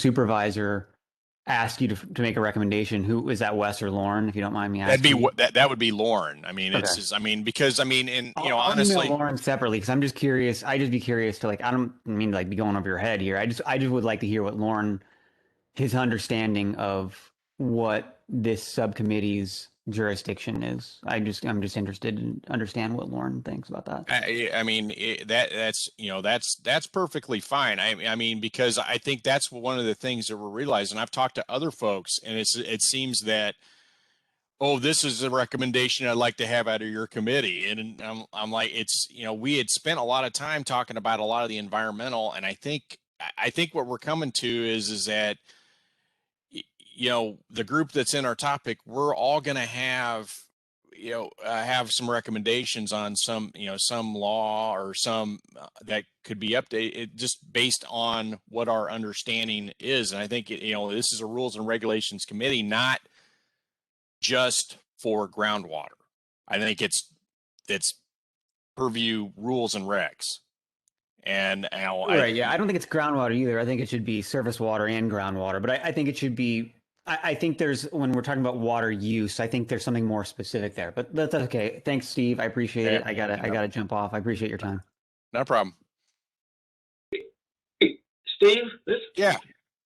supervisor asked you to make a recommendation, who is that, Wes or Lauren, if you don't mind me That'd be asking? what that would be Lauren. I mean, it's Okay. just, I mean, because I mean, and I'll email honestly, Lauren separately because I'm just curious. I just be curious to like, I don't mean to like be going over your head here. I just would like to hear what Lauren, his understanding of what this subcommittee's jurisdiction is. I'm just interested in understand what Lauren thinks about that. I mean that's that's perfectly fine. I mean because I think that's one of the things that we're realizing. I've talked to other folks, and it seems that, oh, this is a recommendation I'd like to have out of your committee, and I'm like, it's we had spent a lot of time talking about a lot of the environmental, and I think what we're coming to is that the group that's in our topic, we're all going to have some recommendations on some law or some that could be updated just based on what our understanding is. And I think this is a rules and regulations committee, not just for groundwater. I think it's purview rules and regs. And Right. Yeah. I don't think it's groundwater either. I think it should be surface water and groundwater. But I think it should be. I think there's when we're talking about water use, I think there's something more specific there. But that's okay. Thanks, Steve. I appreciate yeah, it. I gotta jump off. I appreciate your time. no problem. Hey, Steve, Yeah,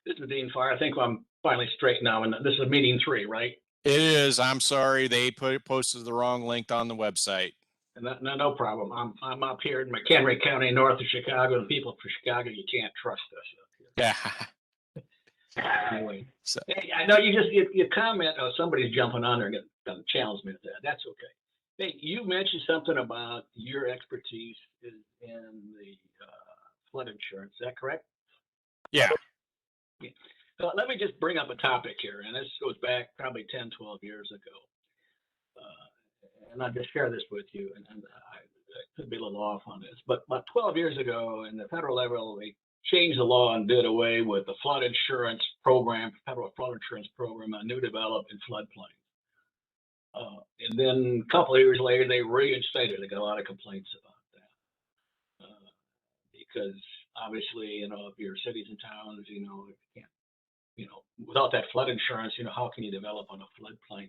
this is Dean Fire. I think I'm finally straight now, and this is meeting 3, right? it is. I'm sorry they posted the wrong link on the website. No problem. I'm up here in McHenry County, north of Chicago. The people for Chicago, you can't trust us. Yeah. Anyway, So, hey, I know you comment. Oh, somebody's jumping on there and going to challenge me with that. That's okay. Hey, you mentioned something about your expertise in the flood insurance. Is that correct? yeah. Yeah. Let me just bring up a topic here, and this goes back probably 10, 12 years ago. And I'll just share this with you, and I could be a little off on this, but about 12 years ago, in the federal level, they changed the law and did away with the flood insurance program, federal flood insurance program, a new developed in floodplains. And then a couple of years later, they reinstated. They got a lot of complaints about that because obviously, if your cities and towns, if you can't, without that flood insurance, how can you develop on a floodplain?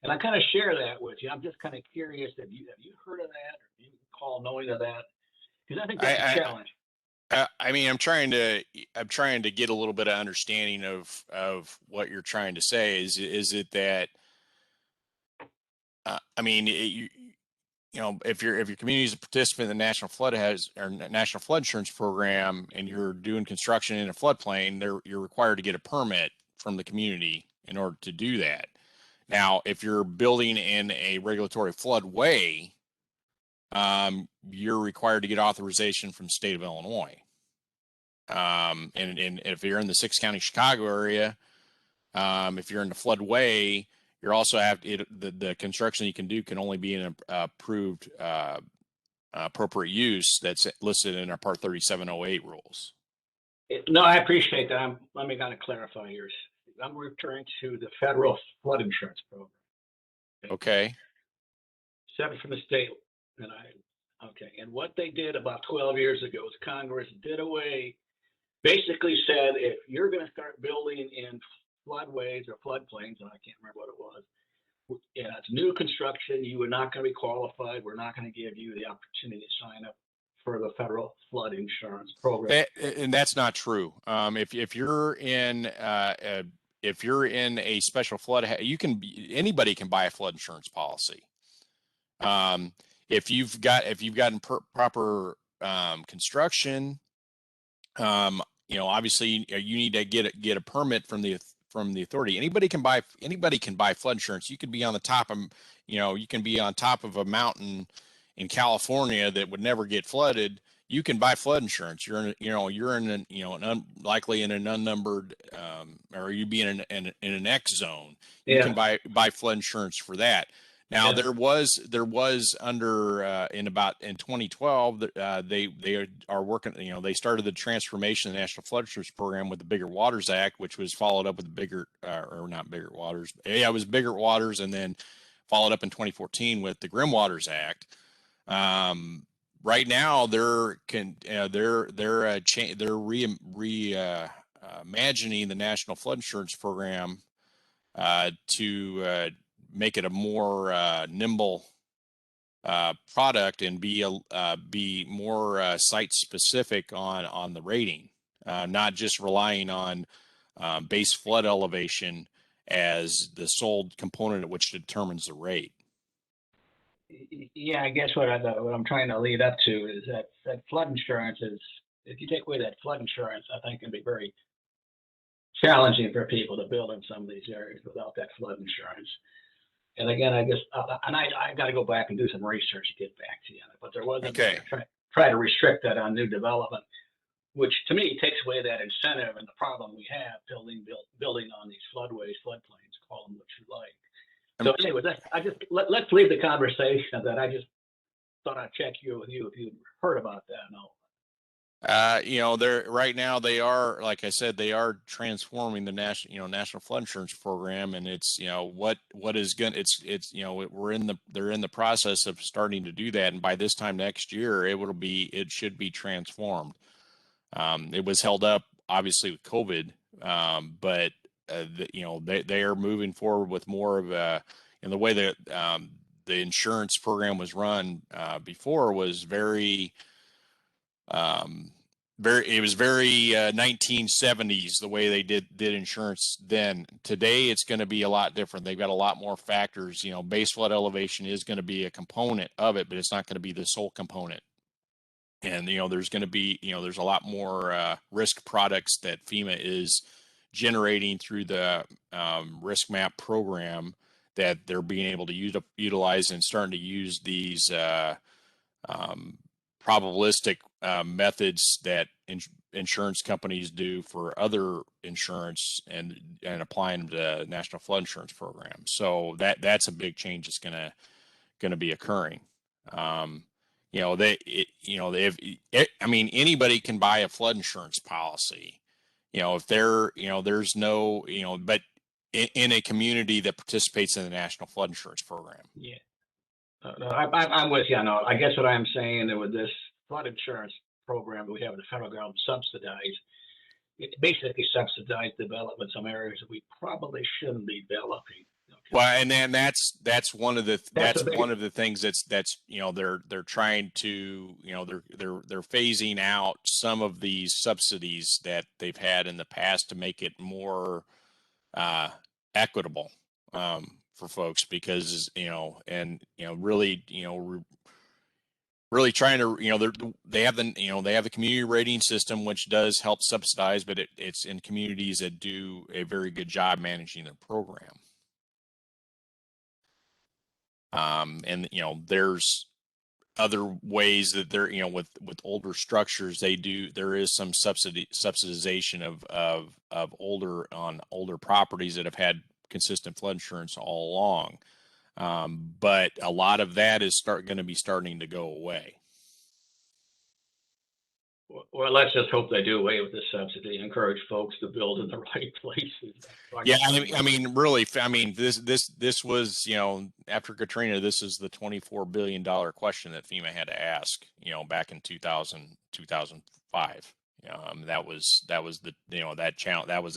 And I kind of share that with you. I'm just kind of curious. Have you heard of that, or do you recall knowing of that? Because I think that's a challenge. I mean, I'm trying to get a little bit of understanding of what you're trying to say. Is it that I mean, if your community is a participant in the National Flood Insurance Program, and you're doing construction in a floodplain, you're required to get a permit from the community in order to do that. Now, if you're building in a regulatory floodway, you're required to get authorization from the state of Illinois. And if you're in the 6-county Chicago area, if you're in the floodway, you're also the construction you can do can only be in an approved appropriate use that's listed in our Part 3708 rules. No, I appreciate that. Let me kind of clarify here. I'm referring to the federal flood insurance program. Okay. Separate from the state. And what they did about 12 years ago is Congress did away, basically said, if you're going to start building in floodways or floodplains, and I can't remember what it was, it's new construction, you are not going to be qualified. We're not going to give you the opportunity to sign up for the federal flood insurance program. And that's not true. If you're in a special flood, anybody can buy a flood insurance policy. If you've gotten proper construction, obviously you need to get a permit from the authority. Anybody can buy flood insurance. You could be on the top of you can be on top of a mountain in California that would never get flooded. You can buy flood insurance. You're likely in an unnumbered or you be in an X zone. You can buy flood insurance for that. Now there was under in 2012 they are working. They started the transformation of the National Flood Insurance Program with the Bigger Waters Act, which was followed up with the Bigger or not Bigger Waters. Yeah, it was Bigger Waters, and then followed up in 2014 with the Grim Waters Act. Right now they're imagining the National Flood Insurance Program to make it a more nimble product and be more site specific on the rating, not just relying on base flood elevation as the sole component at which determines the rate. Yeah, I guess what I'm trying to lead up to is that flood insurance is, if you take away that flood insurance, I think it can be very challenging for people to build in some of these areas without that flood insurance. And again, I got to go back and do some research to get back to you. But there wasn't try to restrict that on new development, which to me takes away that incentive and the problem we have building on these floodways, floodplains, call them what you like. So anyway, let's leave the conversation of that. I just thought I'd check with you if you heard about that. No. They're right now, they are, like I said, they are transforming the National Flood Insurance Program, and it's, what is going to, it's, they're in the process of starting to do that. And by this time next year, it should be transformed. It was held up obviously with COVID, but they are moving forward with more of and the way that the insurance program was run before was very 1970s, the way they did insurance then. Today, it's going to be a lot different. They've got a lot more factors. Base flood elevation is going to be a component of it, but it's not going to be the sole component. And, there's going to be, there's a lot more risk products that FEMA is generating through the risk map program that they're being able to utilize and starting to use these probabilistic methods that insurance companies do for other insurance and applying them to the National Flood Insurance Program. So that's a big change that's going to be occurring. Anybody can buy a flood insurance policy, if there's no, but in a community that participates in the National Flood Insurance Program. Yeah. No, I'm with you. No, I guess what I'm saying that with this flood insurance program that we have in the federal government subsidized, it basically subsidized development in some areas that we probably shouldn't be developing. Okay. Well, and then that's one of the things that's they're trying to they're phasing out some of these subsidies that they've had in the past to make it more equitable for folks, because really trying to they have the community rating system, which does help subsidize, but it's in communities that do a very good job managing their program. And there's other ways that they're with older structures, there is some subsidization of older properties that have had consistent flood insurance all along. But a lot of that is going to be starting to go away. Well, let's just hope they do away with the subsidy and encourage folks to build in the right places. Yeah, this was, after Katrina, this is the $24 billion question that FEMA had to ask, back in 2005. That was the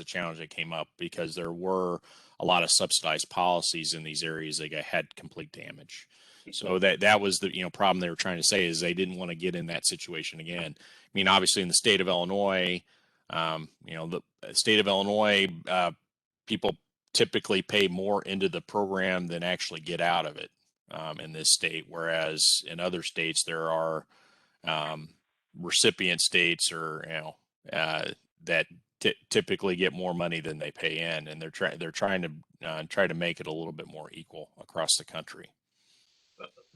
challenge that came up, because there were a lot of subsidized policies in these areas that had complete damage. So that was the problem they were trying to say, is they didn't want to get in that situation again. I mean, obviously in the state of Illinois, the state of Illinois, people typically pay more into the program than actually get out of it in this state, whereas in other states there are recipient states or that typically get more money than they pay in, and they're trying to make it a little bit more equal across the country.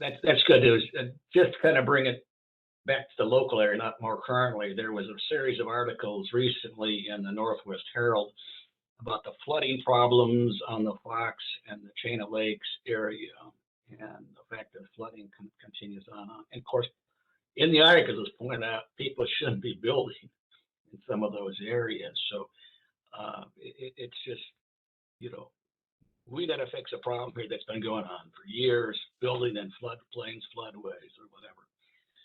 That's good news. And just kind of bring it back to the local area, not more currently, there was a series of articles recently in the Northwest Herald about the flooding problems on the Fox and the Chain of Lakes area, and the fact that flooding continues on. And of course, in the article, it's pointed out people shouldn't be building in some of those areas. So it's just, we got to fix a problem here that's been going on for years, building in floodplains, floodways, or whatever.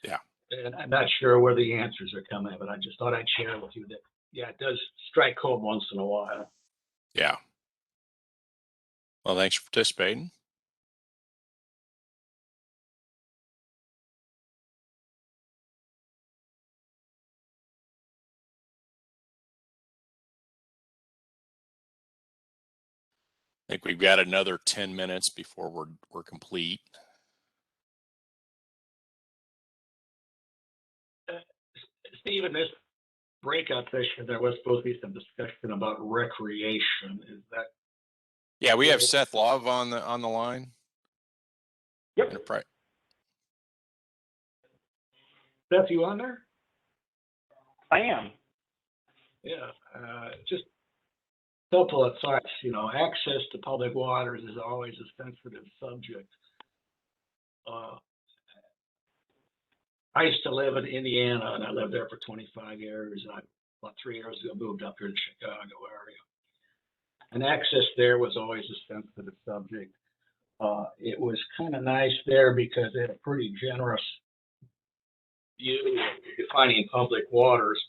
Yeah. And I'm not sure where the answers are coming, but I just thought I'd share with you that yeah, it does strike home once in a while. Yeah. Well, thanks for participating. I think we've got another 10 minutes before we're complete. Steve, in this breakout session, there was supposed to be some discussion about recreation. Is that? Yeah, we have Seth Love on the line. Yep. Enterprise. Seth, you on there? I am. Yeah. Just a couple of thoughts. You know, access to public waters is always a sensitive subject. I used to live in Indiana, and I lived there for 25 years. And about 3 years ago, moved up here to the Chicago area. And access there was always a sensitive subject. It was kind of nice there because they had a pretty generous view of defining public waters.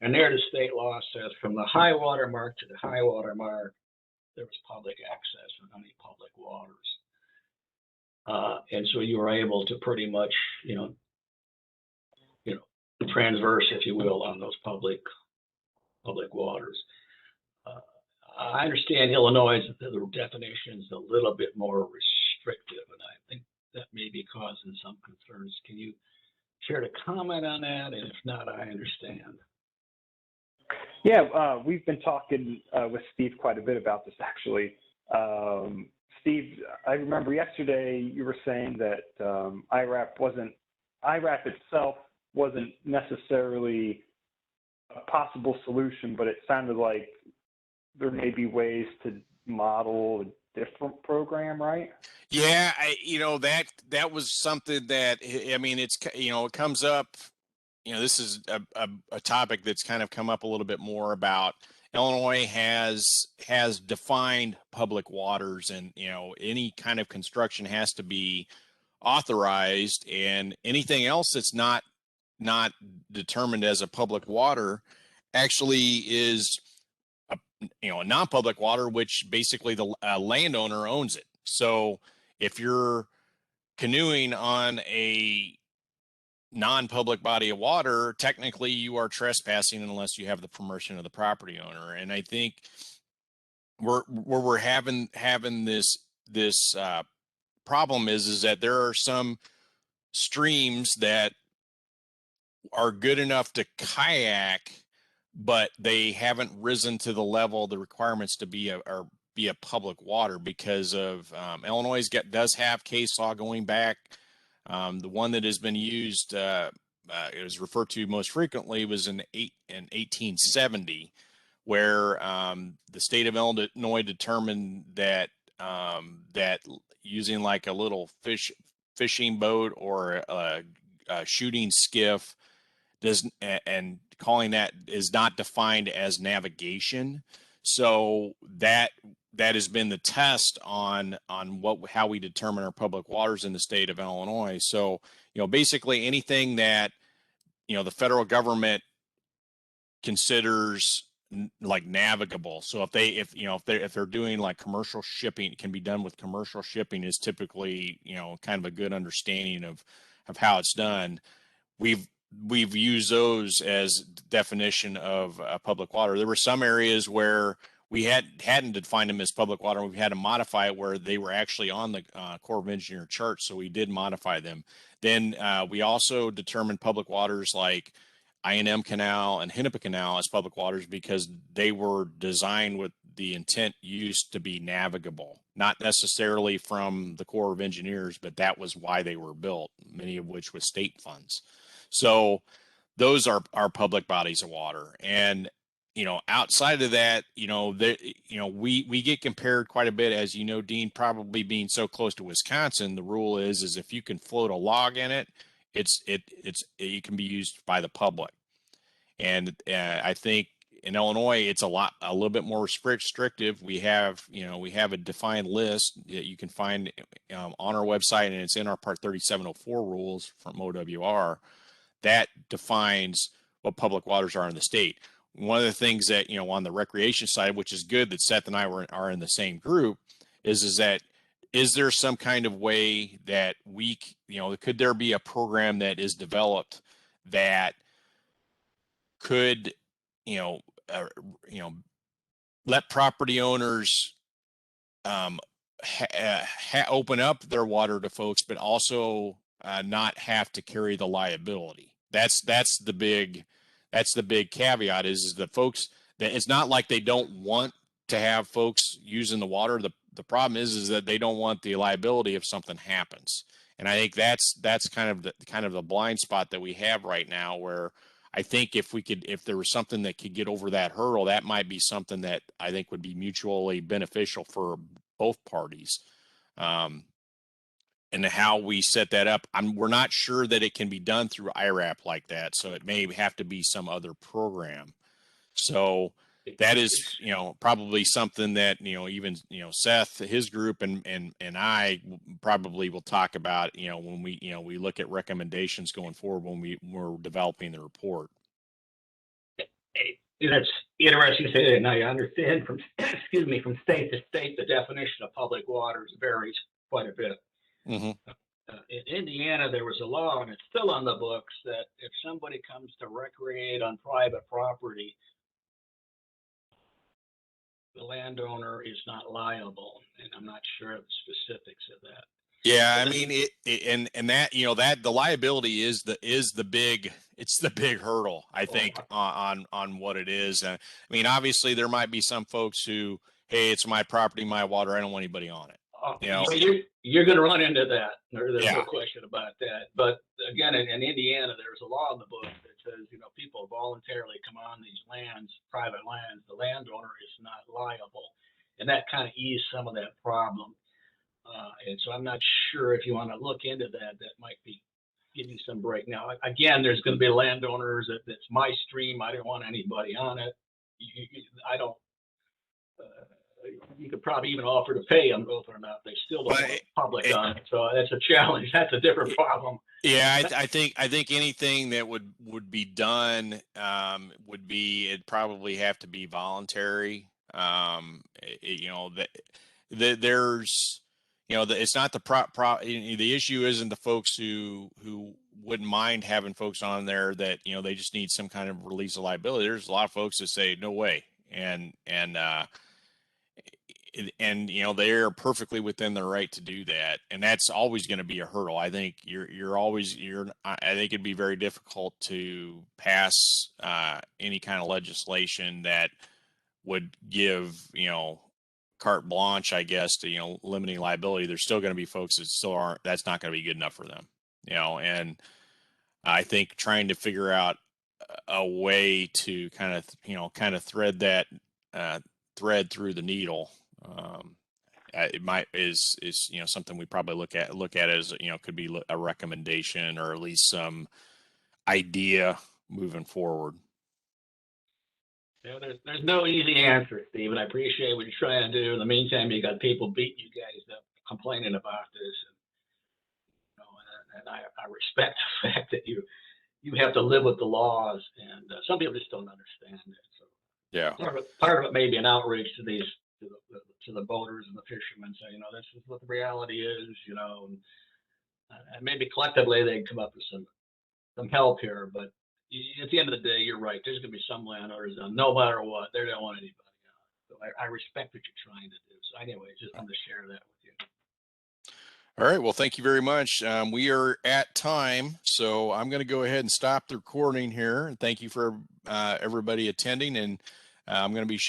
And there the state law says from the high water mark to the high water mark, there was public access on any public waters. And so you were able to pretty much, transverse, if you will, on those public waters. I understand Illinois' the definition is a little bit more restrictive, and I think that may be causing some concerns. Can you care to comment on that? And if not, I understand. Yeah, we've been talking with Steve quite a bit about this, actually. Steve, I remember yesterday you were saying that IRAP itself wasn't necessarily a possible solution, but it sounded like there may be ways to model a different program, right? Yeah, that was something that, I mean, it's, it comes up, this is a topic that's kind of come up a little bit more about Illinois has defined public waters, and, any kind of construction has to be authorized, and anything else that's not determined as a public water actually is a non-public water, which basically the landowner owns it. So if you're canoeing on a non-public body of water, technically you are trespassing unless you have the permission of the property owner. And I think we're having this problem is that there are some streams that are good enough to kayak, but they haven't risen to the level, the requirements to be a public water because of Illinois does have case law going back. The one that has been used, it was referred to most frequently, was in 1870, where the state of Illinois determined that that using like a little fishing boat or a shooting skiff and calling that is not defined as navigation. So that has been the test on how we determine our public waters in the state of Illinois. So, basically anything that, the federal government considers like navigable. So if they're doing like commercial shipping, it can be done with commercial shipping is typically, kind of a good understanding of how it's done. We've used those as definition of public water. There were some areas where we hadn't defined them as public water. We've had to modify it where they were actually on the Corps of Engineer chart, so we did modify them. Then we also determined public waters like I&M Canal and Hennepin Canal as public waters because they were designed with the intent used to be navigable, not necessarily from the Corps of Engineers, but that was why they were built, many of which with state funds. So those are public bodies of water. And, outside of that, we get compared quite a bit, as you know, Dean, probably being so close to Wisconsin. The rule is if you can float a log in it, it can be used by the public. And I think in Illinois, it's a little bit more restrictive. We have a defined list that you can find on our website, and it's in our Part 3704 rules from OWR that defines what public waters are in the state. one of the things that, on the recreation side, which is good that Seth and I are in the same group, is that, is there some kind of way that could there be a program that is developed that could, uh, let property owners open up their water to folks, but also not have to carry the liability. That's the big caveat is the folks that it's not like they don't want to have folks using the water. The problem is that they don't want the liability if something happens. And I think that's kind of the blind spot that we have right now, where I think if there was something that could get over that hurdle, that might be something that I think would be mutually beneficial for both parties. And how we set that up, we're not sure that it can be done through IRAP like that. So it may have to be some other program. So that is, probably something that, even, Seth, his group and I probably will talk about, when we look at recommendations going forward, when we're developing the report. That's interesting to say that. Now, I understand from state to state, the definition of public waters varies quite a bit. Mm-hmm. In Indiana, there was a law, and it's still on the books, that if somebody comes to recreate on private property, the landowner is not liable. And I'm not sure of the specifics of that. Yeah, I mean and that that the liability is the big hurdle, I think, on what it is. I mean, obviously there might be some folks who, hey, it's my property, my water, I don't want anybody on it. So you're going to run into that. There's Yeah. no question about that. But again, in Indiana, there's a law in the book that says, people voluntarily come on these lands, private lands. The landowner is not liable, and that kind of eased some of that problem. And so I'm not sure if you want to look into that. That might give you some break. Now, again, there's going to be landowners that's my stream. I don't want anybody on it. I don't. You could probably even offer to pay them, whether or not they still don't want public on it. So that's a challenge. That's a different problem. Yeah, I think anything that would be done it'd probably have to be voluntary. There's it's not the issue isn't the folks who wouldn't mind having folks on there that they just need some kind of release of liability. There's a lot of folks that say no way, and they're perfectly within their right to do that, and that's always going to be a hurdle. I think I think it'd be very difficult to pass any kind of legislation that would give carte blanche, I guess, to limiting liability. There's still going to be folks that still aren't. That's not going to be good enough for them, and I think trying to figure out a way to kind of thread that thread through the needle. It is something we probably look at as could be a recommendation or at least some idea moving forward. There's no easy answer, Steve, and I appreciate what you're trying to do. In the meantime, you got people beating you guys up, complaining about this, and I respect the fact that you have to live with the laws, and some people just don't understand it. So yeah, part of it may be an outreach to the boaters and the fishermen, say, this is what the reality is, and maybe collectively they can come up with some help here. But at the end of the day, you're right. There's going to be some landowners, no matter what, they don't want anybody on. So I respect what you're trying to do. So anyway, just wanted to share that with you. All right. Well, thank you very much. We are at time, so I'm going to go ahead and stop the recording here. Thank you for everybody attending, and I'm going to be